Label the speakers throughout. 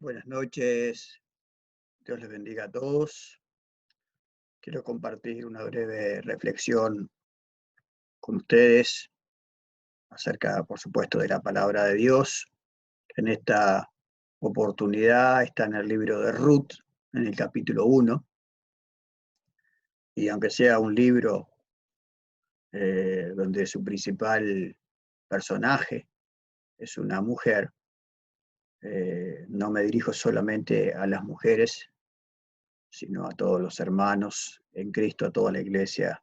Speaker 1: Buenas noches, Dios les bendiga a todos. Quiero compartir una breve reflexión con ustedes acerca, por supuesto, de la palabra de Dios. En esta oportunidad está en el libro de Ruth, en el capítulo 1, y aunque sea un libro donde su principal personaje es una mujer, no me dirijo solamente a las mujeres, sino a todos los hermanos en Cristo, a toda la iglesia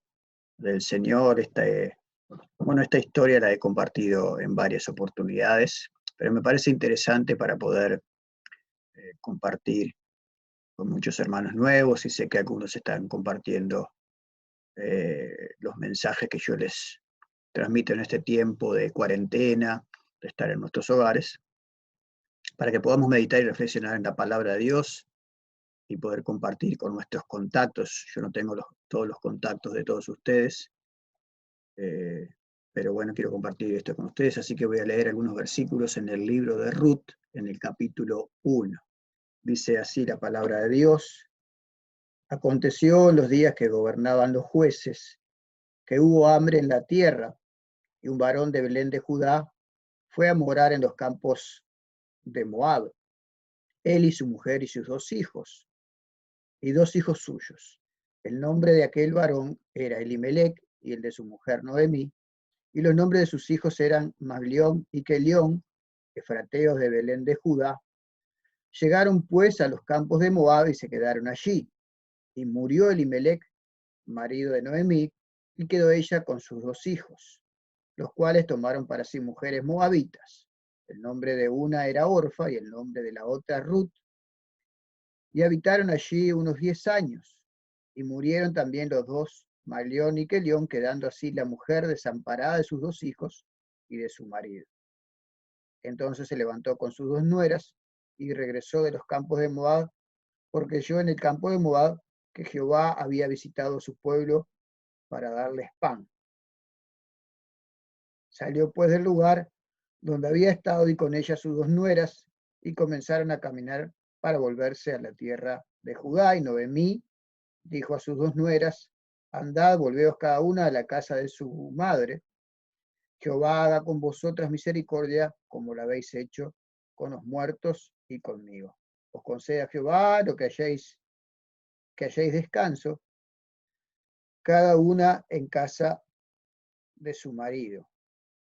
Speaker 1: del Señor. Esta historia la he compartido en varias oportunidades, pero me parece interesante para poder compartir con muchos hermanos nuevos, y sé que algunos están compartiendo los mensajes que yo les transmito en este tiempo de cuarentena, de estar en nuestros hogares, para que podamos meditar y reflexionar en la palabra de Dios y poder compartir con nuestros contactos. Yo no tengo todos los contactos de todos ustedes, Eh, pero bueno, quiero compartir esto con ustedes, así que voy a leer algunos versículos en el libro de Ruth, en el capítulo 1. Dice así la palabra de Dios: Aconteció en los días que gobernaban los jueces, que hubo hambre en la tierra, y un varón de Belén de Judá fue a morar en los campos de Moab, él y su mujer y sus dos hijos, y dos hijos suyos. El nombre de aquel varón era Elimelec, y el de su mujer Noemí, y los nombres de sus hijos eran Maglión y Kelión, efrateos de Belén de Judá. Llegaron pues a los campos de Moab y se quedaron allí. Y murió Elimelec, marido de Noemí, y quedó ella con sus dos hijos, los cuales tomaron para sí mujeres moabitas. El nombre de una era Orfa y el nombre de la otra Ruth. Y habitaron allí unos 10 años. Y murieron también los dos, Maglión y Kelión, quedando así la mujer desamparada de sus dos hijos y de su marido. Entonces se levantó con sus dos nueras y regresó de los campos de Moab, porque yo en el campo de Moab que Jehová había visitado su pueblo para darles pan. Salió pues del lugar donde había estado y con ella sus dos nueras, y comenzaron a caminar para volverse a la tierra de Judá. Y Noemí dijo a sus dos nueras: andad, volveos cada una a la casa de su madre. Jehová haga con vosotras misericordia, como lo habéis hecho con los muertos y conmigo. Os conceda Jehová lo que halléis descanso, cada una en casa de su marido.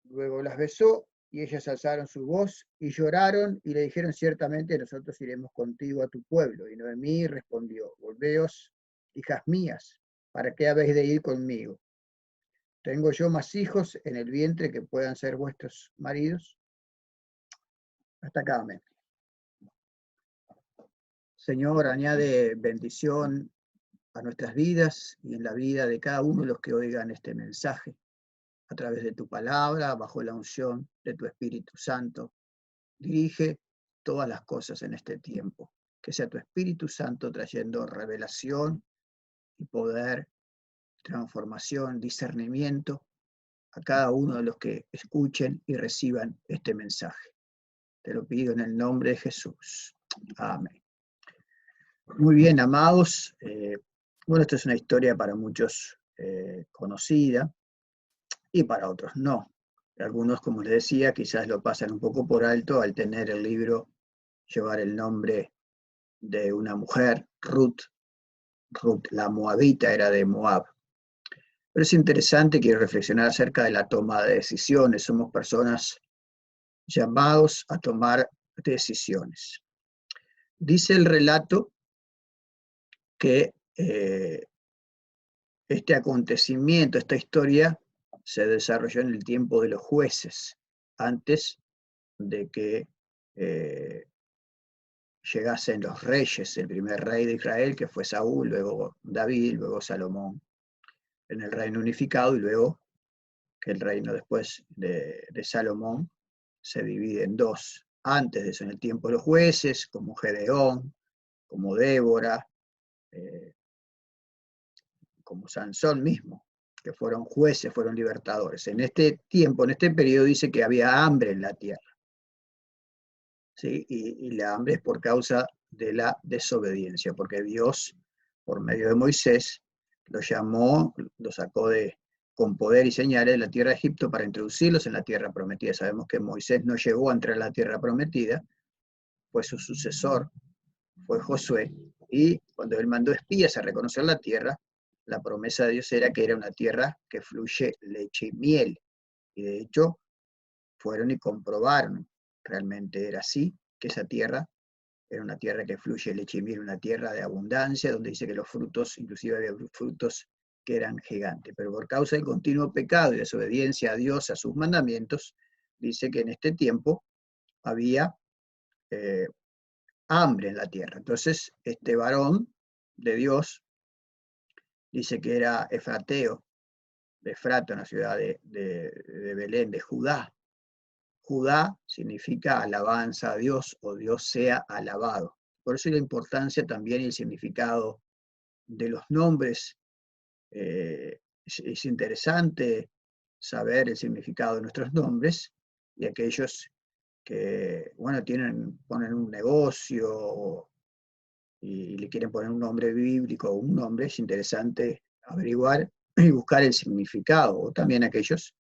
Speaker 1: Luego las besó, y ellas alzaron su voz y lloraron, y le dijeron: ciertamente nosotros iremos contigo a tu pueblo. Y Noemí respondió: volveos, hijas mías, ¿para qué habéis de ir conmigo? ¿Tengo yo más hijos en el vientre que puedan ser vuestros maridos? Hasta acá, amén. Señor, añade bendición a nuestras vidas y en la vida de cada uno de los que oigan este mensaje, a través de tu palabra, bajo la unción de tu Espíritu Santo. Dirige todas las cosas en este tiempo. Que sea tu Espíritu Santo trayendo revelación y poder, transformación, discernimiento a cada uno de los que escuchen y reciban este mensaje. Te lo pido en el nombre de Jesús. Amén. Muy bien, amados. Bueno, esta es una historia para muchos conocida y para otros no. Algunos, como les decía, quizás lo pasan un poco por alto al tener el libro llevar el nombre de una mujer, Ruth. Ruth, la moabita, era de Moab. Pero es interesante, quiero reflexionar acerca de la toma de decisiones. Somos personas llamados a tomar decisiones. Dice el relato que este acontecimiento, esta historia, se desarrolló en el tiempo de los jueces, antes de que llegasen los reyes, el primer rey de Israel, que fue Saúl, luego David, luego Salomón, en el reino unificado, y luego que el reino después de Salomón se divide en dos. Antes de eso, en el tiempo de los jueces, como Gedeón, como Débora, eh, como Sansón mismo, que fueron jueces, fueron libertadores. En este tiempo, en este periodo, dice que había hambre en la tierra. ¿sí? Y la hambre es por causa de la desobediencia, porque Dios, por medio de Moisés, lo llamó, lo sacó con poder y señales de la tierra de Egipto para introducirlos en la tierra prometida. Sabemos que Moisés no llegó a entrar a la tierra prometida, pues su sucesor fue Josué, y cuando él mandó espías a reconocer la tierra, la promesa de Dios era que era una tierra que fluye leche y miel. Y de hecho, fueron y comprobaron, realmente era así, que esa tierra era una tierra que fluye leche y miel, una tierra de abundancia, donde dice que los frutos, inclusive había frutos que eran gigantes. Pero por causa del continuo pecado y desobediencia a Dios, a sus mandamientos, dice que en este tiempo había eh, hambre en la tierra. Entonces, este varón de Dios dice que era efrateo, de Efrata, una ciudad de Belén, de Judá. Judá significa alabanza a Dios o Dios sea alabado. Por eso la importancia también y el significado de los nombres. Es interesante saber el significado de nuestros nombres y aquellos que, bueno, ponen un negocio y le quieren poner un nombre bíblico o un nombre, es interesante averiguar y buscar el significado. O también aquellos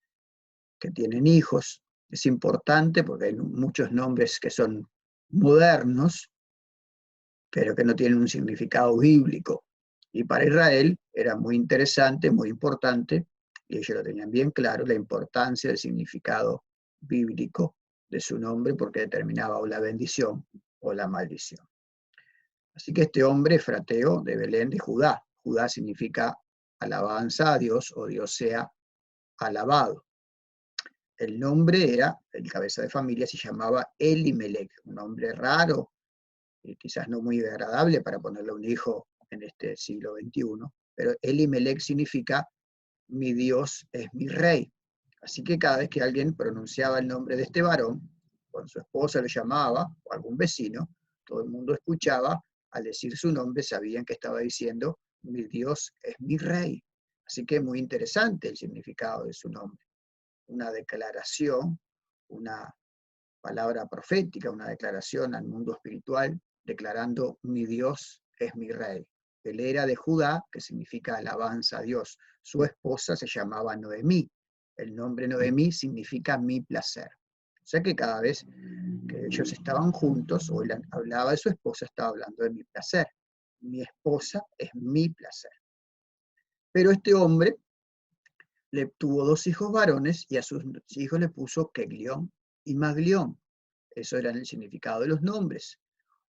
Speaker 1: que tienen hijos, es importante porque hay muchos nombres que son modernos, pero que no tienen un significado bíblico. Y para Israel era muy interesante, muy importante, y ellos lo tenían bien claro, la importancia del significado bíblico de su nombre, porque determinaba o la bendición o la maldición. Así que este hombre, Frateo, de Belén de Judá. Judá significa alabanza a Dios o Dios sea alabado. El nombre era, el cabeza de familia se llamaba Elimelech, un nombre raro, y quizás no muy agradable para ponerle a un hijo en este siglo XXI, pero Elimelech significa mi Dios es mi rey. Así que cada vez que alguien pronunciaba el nombre de este varón, cuando su esposa lo llamaba, o algún vecino, todo el mundo escuchaba, al decir su nombre sabían que estaba diciendo, mi Dios es mi rey. Así que es muy interesante el significado de su nombre. Una declaración, una palabra profética, una declaración al mundo espiritual, declarando mi Dios es mi rey. Él era de Judá, que significa alabanza a Dios. Su esposa se llamaba Noemí. El nombre Noemí significa mi placer. O sea que cada vez que ellos estaban juntos, o él hablaba de su esposa, estaba hablando de mi placer. Mi esposa es mi placer. Pero este hombre le tuvo dos hijos varones y a sus hijos le puso Keglión y Maglión. Eso era el significado de los nombres.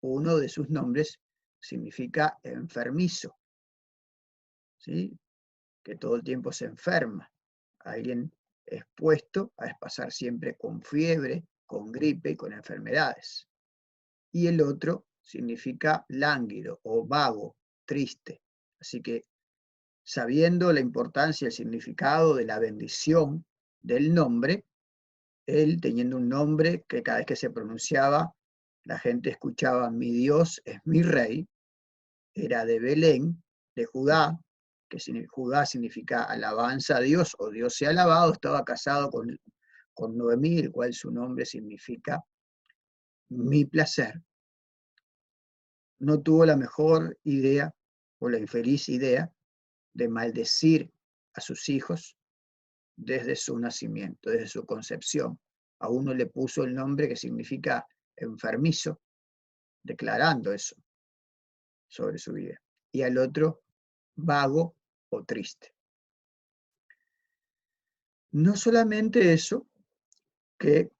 Speaker 1: Uno de sus nombres significa enfermizo, ¿sí? Que todo el tiempo se enferma. Alguien expuesto a pasar siempre con fiebre, con gripe y con enfermedades. Y el otro significa lánguido o vago, triste. Así que sabiendo la importancia y el significado de la bendición del nombre, él teniendo un nombre que cada vez que se pronunciaba, la gente escuchaba mi Dios es mi rey, era de Belén, de Judá, que Judá significa alabanza a Dios o Dios sea alabado, estaba casado con Noemí, el cual su nombre significa mi placer. No tuvo la mejor idea o la infeliz idea de maldecir a sus hijos desde su nacimiento, desde su concepción. A uno le puso el nombre que significa enfermizo, declarando eso sobre su vida. Y al otro, vago o triste. No solamente eso, que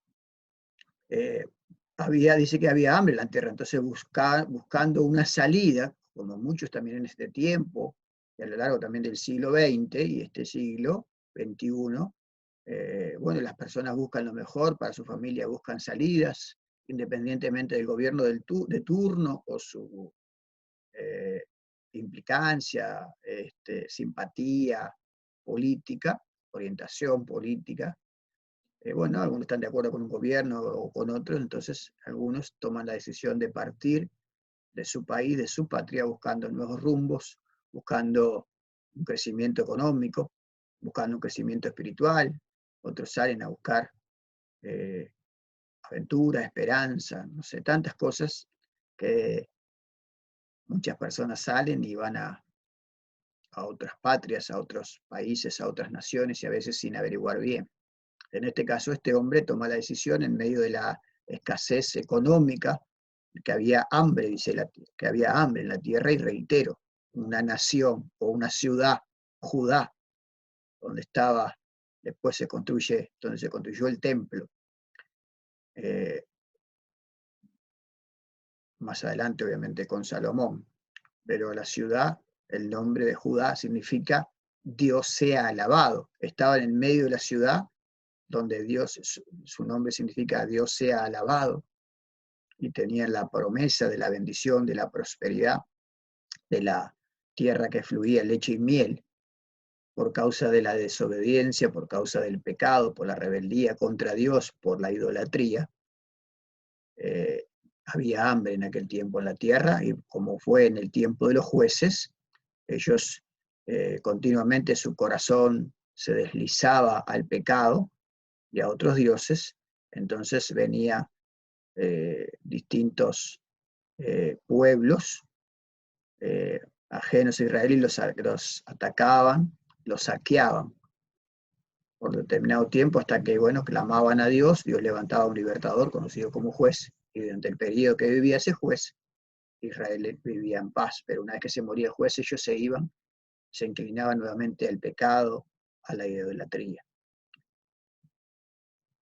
Speaker 1: dice que había hambre en la tierra, entonces buscando una salida, como muchos también en este tiempo, y a lo largo también del siglo XX y este siglo XXI, bueno, las personas buscan lo mejor para su familia, buscan salidas, independientemente del gobierno de turno o su eh, implicancia, simpatía política, orientación política. Bueno, algunos están de acuerdo con un gobierno o con otros, entonces algunos toman la decisión de partir de su país, de su patria, buscando nuevos rumbos, buscando un crecimiento económico, buscando un crecimiento espiritual. Otros salen a buscar aventura, esperanza, no sé, tantas cosas que muchas personas salen y van a otras patrias, a otros países, a otras naciones y a veces sin averiguar bien. En este caso, este hombre toma la decisión en medio de la escasez económica, que había hambre, dice que había hambre en la tierra, y reitero, una nación o una ciudad, Judá, donde estaba, después donde se construyó el templo, eh, más adelante obviamente con Salomón, pero la ciudad, el nombre de Judá significa Dios sea alabado. Estaba en el medio de la ciudad donde Dios, su nombre significa Dios sea alabado, y tenían la promesa de la bendición, de la prosperidad, de la tierra que fluía leche y miel. Por causa de la desobediencia, por causa del pecado, por la rebeldía contra Dios, por la idolatría, eh, había hambre en aquel tiempo en la tierra, y como fue en el tiempo de los jueces, ellos continuamente su corazón se deslizaba al pecado y a otros dioses. Entonces venía distintos pueblos ajenos a Israel y los atacaban, los saqueaban por determinado tiempo hasta que, bueno, clamaban a Dios. Dios levantaba un libertador conocido como juez, y durante el periodo que vivía ese juez, Israel vivía en paz. Pero una vez que se moría el juez, ellos se iban, se inclinaban nuevamente al pecado, a la idolatría.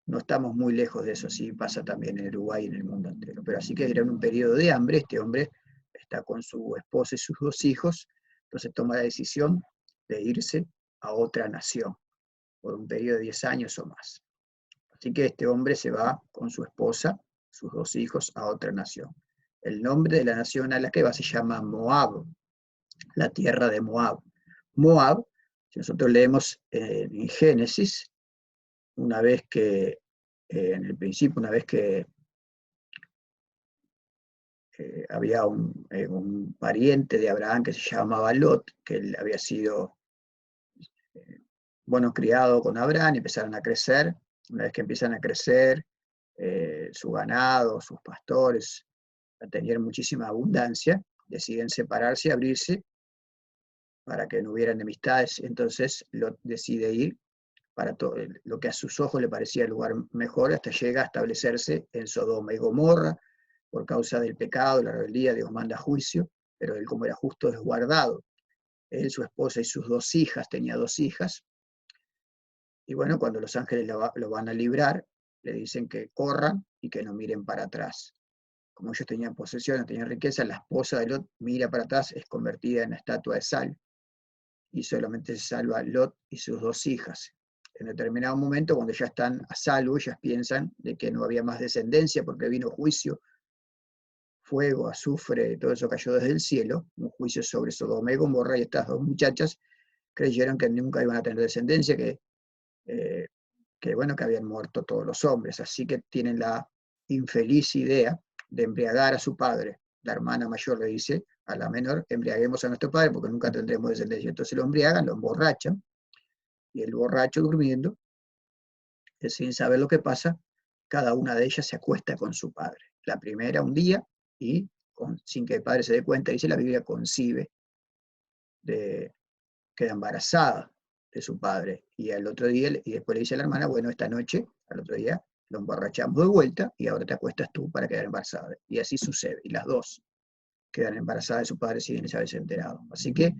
Speaker 1: No estamos muy lejos de eso, así pasa también en Uruguay y en el mundo entero. Pero así que era un periodo de hambre, este hombre está con su esposa y sus 2 hijos, entonces toma la decisión de irse a otra nación por un periodo de 10 años o más. Así que este hombre se va con su esposa, sus 2 hijos, a otra nación. El nombre de la nación a la que va se llama Moab, la tierra de Moab. Moab, si nosotros leemos en Génesis, una vez que, en el principio, una vez que había un pariente de Abraham que se llamaba Lot, que él había sido, bueno, criado con Abraham, y empezaron a crecer. Una vez que empiezan a crecer, su ganado, sus pastores, a tener muchísima abundancia, deciden separarse y abrirse para que no hubiera enemistades. Entonces Lot decide ir para todo lo que a sus ojos le parecía el lugar mejor, hasta llega a establecerse en Sodoma y Gomorra. Por causa del pecado, la rebeldía, Dios manda juicio, pero él, como era justo, es guardado. Él, su esposa y sus 2 hijas, tenía 2 hijas, y bueno, cuando los ángeles lo van a librar, le dicen que corran y que no miren para atrás. Como ellos tenían posesión, tenían riqueza, la esposa de Lot mira para atrás, es convertida en estatua de sal, y solamente se salva Lot y sus 2 hijas. En determinado momento, cuando ya están a salvo, ellas piensan de que no había más descendencia porque vino juicio, fuego, azufre, todo eso cayó desde el cielo, un juicio sobre Sodoma y Gomorra, y estas 2 muchachas creyeron que nunca iban a tener descendencia, bueno, que habían muerto todos los hombres. Así que tienen la infeliz idea de embriagar a su padre. La hermana mayor le dice a la menor: embriaguemos a nuestro padre porque nunca tendremos descendencia. Entonces lo embriagan, lo emborrachan, y el borracho, durmiendo, sin saber lo que pasa, cada una de ellas se acuesta con su padre. La primera un día, y sin que el padre se dé cuenta, dice la Biblia, concibe, queda embarazada de su padre. Y al otro día, y después le dice a la hermana: bueno, esta noche, al otro día, lo emborrachamos de vuelta y ahora te acuestas tú para quedar embarazada. Y así sucede. Y las 2 quedan embarazadas de su padre sin haberse enterado. Así que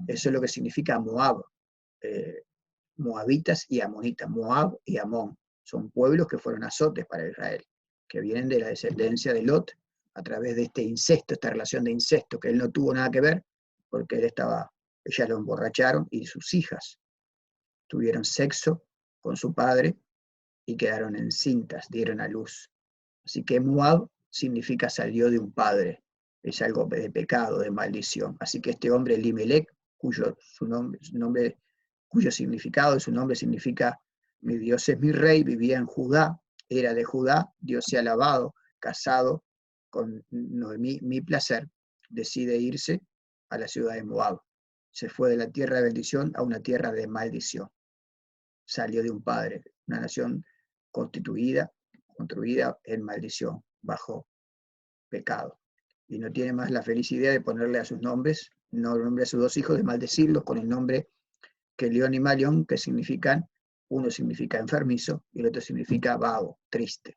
Speaker 1: eso es lo que significa Moab. Moabitas y amonitas. Moab y Amón son pueblos que fueron azotes para Israel, que vienen de la descendencia de Lot a través de este incesto, esta relación de incesto, que él no tuvo nada que ver, porque ellas lo emborracharon, y sus hijas tuvieron sexo con su padre y quedaron encintas, dieron a luz. Así que Moab significa salió de un padre, es algo de pecado, de maldición. Así que este hombre, Elimelech, cuyo significado de su nombre significa mi Dios es mi rey, vivía en Judá, era de Judá, Dios sea alabado, casado con Noemí, mi placer, decide irse a la ciudad de Moab. Se fue de la tierra de bendición a una tierra de maldición. Salió de un padre, una nación constituida, construida en maldición, bajo pecado. Y no tiene más la feliz idea de ponerle a sus nombres, no nombre a sus 2 hijos, de maldecirlos con el nombre que León y Malión, que significan, uno significa enfermizo y el otro significa vago, triste.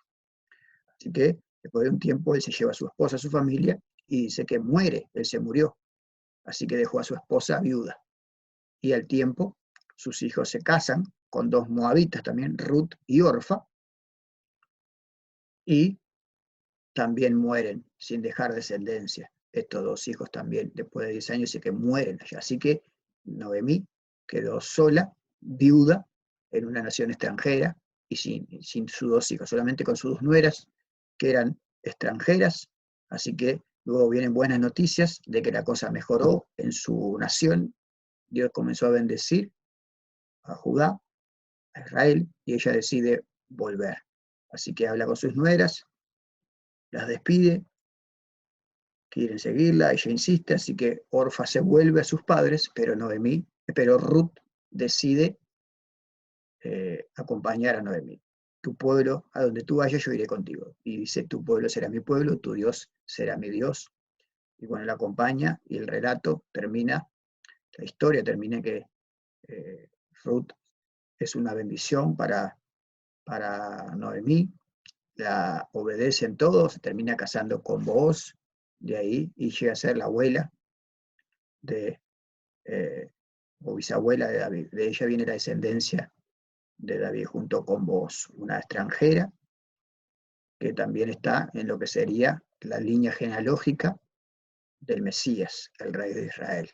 Speaker 1: Así que después de un tiempo él se lleva a su esposa, a su familia, y dice que muere, él se murió. Así que dejó a su esposa viuda. Y al tiempo sus hijos se casan con 2 moabitas también, Ruth y Orfa, y también mueren sin dejar descendencia. Estos 2 hijos también, después de 10 años, dice que mueren allá. Así que Noemí quedó sola, viuda, en una nación extranjera, y sin sus 2 hijos, solamente con sus 2 nueras, que eran extranjeras. Así que luego vienen buenas noticias de que la cosa mejoró en su nación. Dios comenzó a bendecir a Judá, a Israel, y ella decide volver. Así que habla con sus nueras, las despide, quieren seguirla, ella insiste, así que Orfa se vuelve a sus padres, pero Ruth decide acompañar a Noemí. Tu pueblo, a donde tú vayas, yo iré contigo. Y dice, tu pueblo será mi pueblo, tu Dios será mi Dios. Y bueno, la acompaña y el relato termina, la historia termina que Ruth es una bendición para Noemí, la obedecen todos, se termina casando con Booz, de ahí, y llega a ser la abuela de, o bisabuela de David. De ella viene la descendencia de David junto con Booz, una extranjera que también está en lo que sería la línea genealógica del Mesías, el rey de Israel.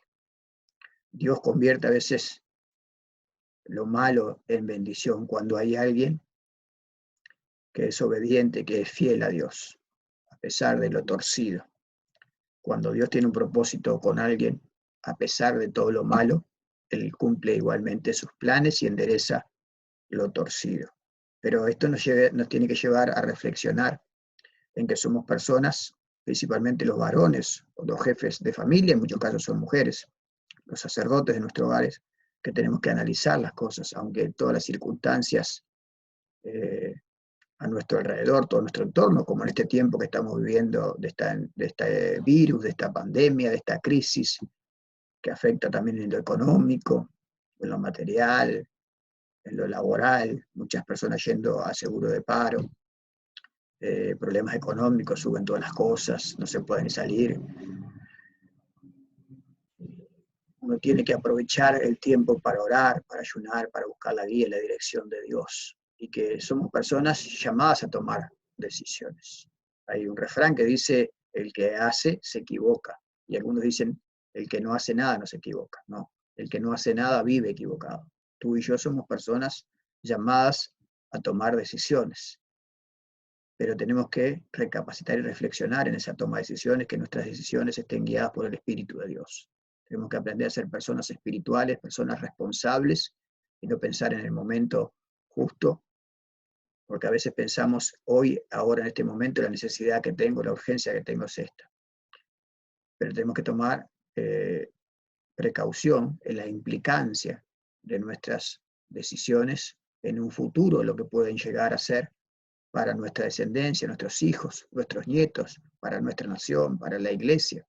Speaker 1: Dios convierte a veces lo malo en bendición cuando hay alguien que es obediente, que es fiel a Dios, a pesar de lo torcido. Cuando Dios tiene un propósito con alguien, a pesar de todo lo malo, Él cumple igualmente sus planes y endereza lo torcido. Pero esto nos tiene que llevar a reflexionar en que somos personas, principalmente los varones, o los jefes de familia, en muchos casos son mujeres, los sacerdotes de nuestros hogares, que tenemos que analizar las cosas, aunque todas las circunstancias a nuestro alrededor, todo nuestro entorno, como en este tiempo que estamos viviendo de este virus, de esta pandemia, de esta crisis, que afecta también en lo económico, en lo material, en lo laboral, muchas personas yendo a seguro de paro, problemas económicos, suben todas las cosas, no se pueden salir. Uno tiene que aprovechar el tiempo para orar, para ayunar, para buscar la guía y la dirección de Dios. Y que somos personas llamadas a tomar decisiones. Hay un refrán que dice, el que hace se equivoca. Y algunos dicen, el que no hace nada no se equivoca. No, el que no hace nada vive equivocado. Tú y yo somos personas llamadas a tomar decisiones. Pero tenemos que recapacitar y reflexionar en esa toma de decisiones, que nuestras decisiones estén guiadas por el Espíritu de Dios. Tenemos que aprender a ser personas espirituales, personas responsables, y no pensar en el momento justo, porque a veces pensamos hoy, ahora, en este momento, la necesidad que tengo, la urgencia que tengo es esta. Pero tenemos que tomar precaución en la implicancia de nuestras decisiones en un futuro, lo que pueden llegar a ser para nuestra descendencia, nuestros hijos, nuestros nietos, para nuestra nación, para la iglesia.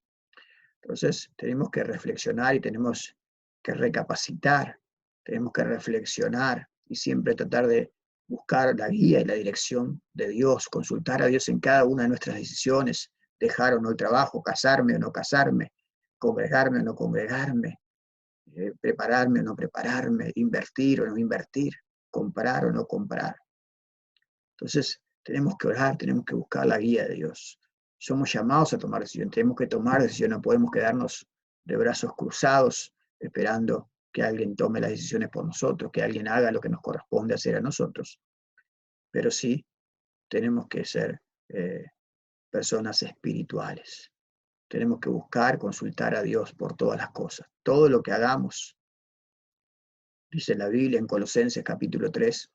Speaker 1: Entonces, tenemos que reflexionar y tenemos que recapacitar, tenemos que reflexionar y siempre tratar de buscar la guía y la dirección de Dios, consultar a Dios en cada una de nuestras decisiones, dejar o no el trabajo, casarme o no casarme, congregarme o no congregarme, prepararme o no prepararme, invertir o no invertir, comprar o no comprar. Entonces, tenemos que orar, tenemos que buscar la guía de Dios. Somos llamados a tomar decisiones, tenemos que tomar decisiones, no podemos quedarnos de brazos cruzados esperando que alguien tome las decisiones por nosotros, que alguien haga lo que nos corresponde hacer a nosotros. Pero sí, tenemos que ser personas espirituales. Tenemos que buscar, consultar a Dios por todas las cosas. Todo lo que hagamos, dice la Biblia en Colosenses capítulo 3,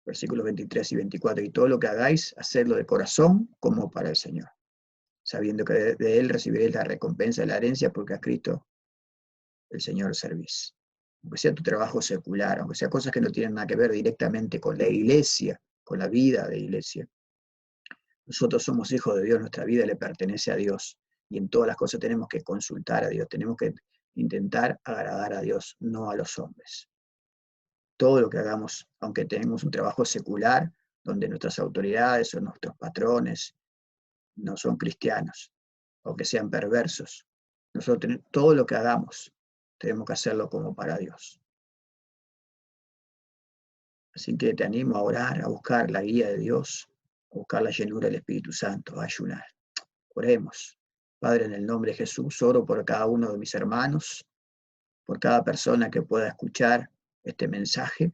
Speaker 1: versículos 23 y 24, y todo lo que hagáis, hacedlo de corazón como para el Señor, sabiendo que de Él recibiréis la recompensa de la herencia, porque a Cristo el Señor servís. Aunque sea tu trabajo secular, aunque sea cosas que no tienen nada que ver directamente con la iglesia, con la vida de iglesia. Nosotros somos hijos de Dios, nuestra vida le pertenece a Dios. Y en todas las cosas tenemos que consultar a Dios, tenemos que intentar agradar a Dios, no a los hombres. Todo lo que hagamos, aunque tengamos un trabajo secular, donde nuestras autoridades o nuestros patrones no son cristianos, o que sean perversos, nosotros todo lo que hagamos, tenemos que hacerlo como para Dios. Así que te animo a orar, a buscar la guía de Dios, a buscar la llenura del Espíritu Santo, a ayunar. Oremos. Padre, en el nombre de Jesús, oro por cada uno de mis hermanos, por cada persona que pueda escuchar este mensaje,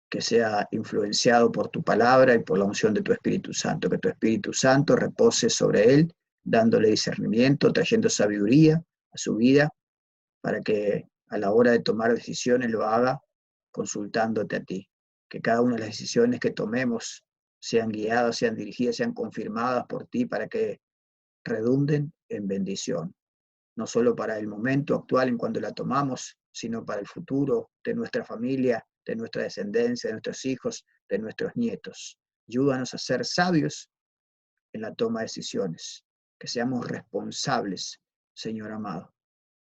Speaker 1: que sea influenciado por tu palabra y por la unción de tu Espíritu Santo, que tu Espíritu Santo repose sobre él, dándole discernimiento, trayendo sabiduría a su vida, para que a la hora de tomar decisiones lo haga consultándote a ti. Que cada una de las decisiones que tomemos sean guiadas, sean dirigidas, sean confirmadas por ti, para que redunden en bendición, no solo para el momento actual en cuando la tomamos, sino para el futuro de nuestra familia, de nuestra descendencia, de nuestros hijos, de nuestros nietos. Ayúdanos a ser sabios en la toma de decisiones, que seamos responsables, Señor amado.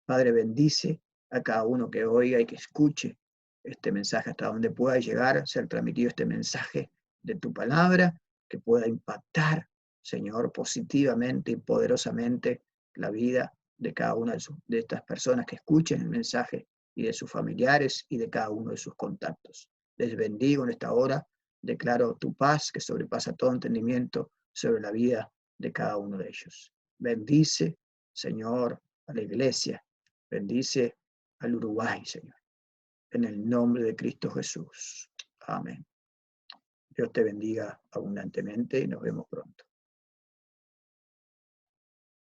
Speaker 1: Padre, bendice a cada uno que oiga y que escuche este mensaje hasta donde pueda llegar a ser transmitido este mensaje de tu palabra, que pueda impactar, Señor, positivamente y poderosamente la vida de cada una de estas personas que escuchen el mensaje y de sus familiares y de cada uno de sus contactos. Les bendigo en esta hora, declaro tu paz que sobrepasa todo entendimiento sobre la vida de cada uno de ellos. Bendice, Señor, a la iglesia. Bendice al Uruguay, Señor. En el nombre de Cristo Jesús. Amén. Dios te bendiga abundantemente y nos vemos pronto.